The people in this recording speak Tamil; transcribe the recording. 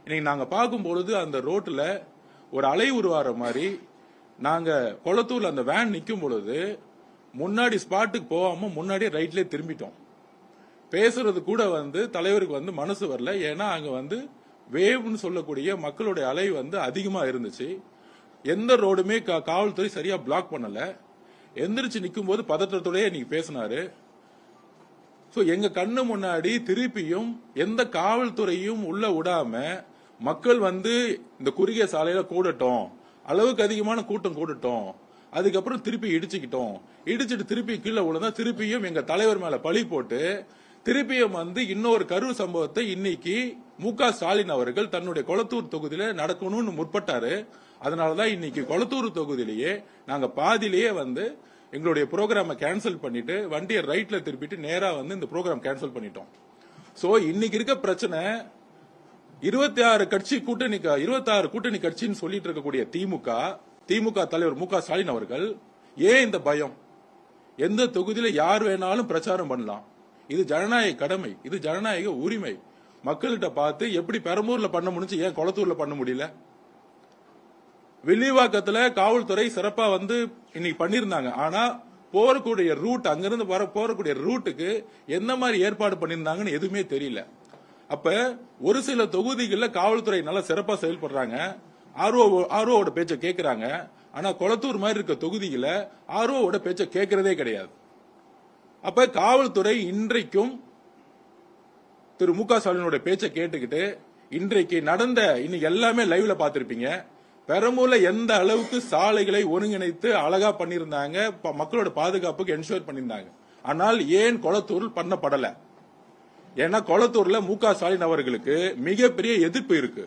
இன்னைக்கு நாங்க பார்க்கும் பொழுது அந்த ரோட்ல ஒரு அலை உருவாற மாதிரி நாங்க கொளத்தூர்ல அந்த வேன் நிக்கும் பொழுது முன்னாடி ஸ்பாட்டுக்கு போகாம முன்னாடியே ரைட்லயே திரும்பிட்டோம். பேசுறது கூட தலைவருக்கு மனசு வரல. ஏன்னா அங்க வேவ்னு சொல்லக்கூடிய மக்களுடைய அலை அதிகமா இருந்துச்சு. எந்த ரோடுமே காவல்துறை சரியா பிளாக் பண்ணல. எந்திரிச்சு நிக்கும் போது பதற்றத்தோடய நீங்க பேசினாரு. எங்க கண்ணு முன்னாடி திருப்பியும் எந்த காவல்துறையும் உள்ள விடாம மக்கள் இந்த குறுகிய சாலையில கூடட்டும், அளவுக்கு அதிகமான கூட்டம் கூடட்டும், அதுக்கப்புறம் திருப்பி இடிச்சிட்டு திருப்பி கீழே விழுந்தா திருப்பியும் எங்க தலைவர் மேல பழி போட்டு திருப்பியும் இன்னொரு கரூர் சம்பவத்தை இன்னைக்கு மு.க. ஸ்டாலின் அவர்கள் தன்னுடைய கொளத்தூர் தொகுதியில நடக்கணும்னு முற்பட்டாரு. அதனாலதான் இன்னைக்கு கொளத்தூர் தொகுதியிலேயே நாங்க பாதியிலேயே எங்களுடைய ப்ரோக்ராம கேன்சல் பண்ணிட்டு வண்டியை ரைட்ல திருப்பிட்டு நேரா இந்த ப்ரோக்ராம் கேன்சல் பண்ணிட்டோம். இன்னைக்கு இருக்க பிரச்சனை 26 கூட்டணி கட்சின்னு சொல்லிட்டு இருக்கக்கூடிய திமுக தலைவர் மு.க. ஸ்டாலின் அவர்கள் ஏன் இந்த பயம்? எந்த தொகுதியில யார் வேணாலும் பிரச்சாரம் பண்ணலாம். இது ஜனநாயக கடமை, இது ஜனநாயக உரிமை. மக்கள்கிட்ட பார்த்து எப்படி பெரம்பூர்ல பண்ண முடிஞ்சு ஏன் கொளத்தூர்ல பண்ண முடியல? வில்லிவாக்கத்துல காவல்துறை சிறப்பா இன்னைக்கு பண்ணிருந்தாங்க. ஆனா போறக்கூடிய ரூட் அங்கிருந்து போறக்கூடிய ரூட்டுக்கு என்ன மாதிரி ஏற்பாடு பண்ணிருந்தாங்கன்னு எதுவுமே தெரியல. அப்ப ஒரு சில தொகுதிகளில் காவல்துறை நல்லா சிறப்பா செயல்படுறாங்க, ஆர்ஓவோட பேச்ச கேட்கிறாங்க. ஆனா கொளத்தூர் மாதிரி இருக்க தொகுதியில ஆர்ஓவோட பேச்ச கேட்கறதே கிடையாது. அப்ப காவல்துறை இன்றைக்கும் திரு மு.க. ஸ்டாலினோட பேச்ச கேட்டுக்கிட்டு இன்றைக்கு இன்னைக்கு எல்லாமே லைவ்ல பாத்திருப்பீங்க. பெரம்பூர்ல எந்த அளவுக்கு சாலைகளை ஒருங்கிணைத்து அழகா பண்ணிருந்தாங்க, மக்களோட பாதுகாப்புக்கு என்ஷூர் பண்ணிருந்தாங்க. ஆனால் ஏன் கொளத்தூர் பண்ணப்படல? ஏன்னா கொளத்தூர்ல மு.க. ஸ்டாலின் அவர்களுக்கு மிகப்பெரிய எதிர்ப்பு இருக்கு.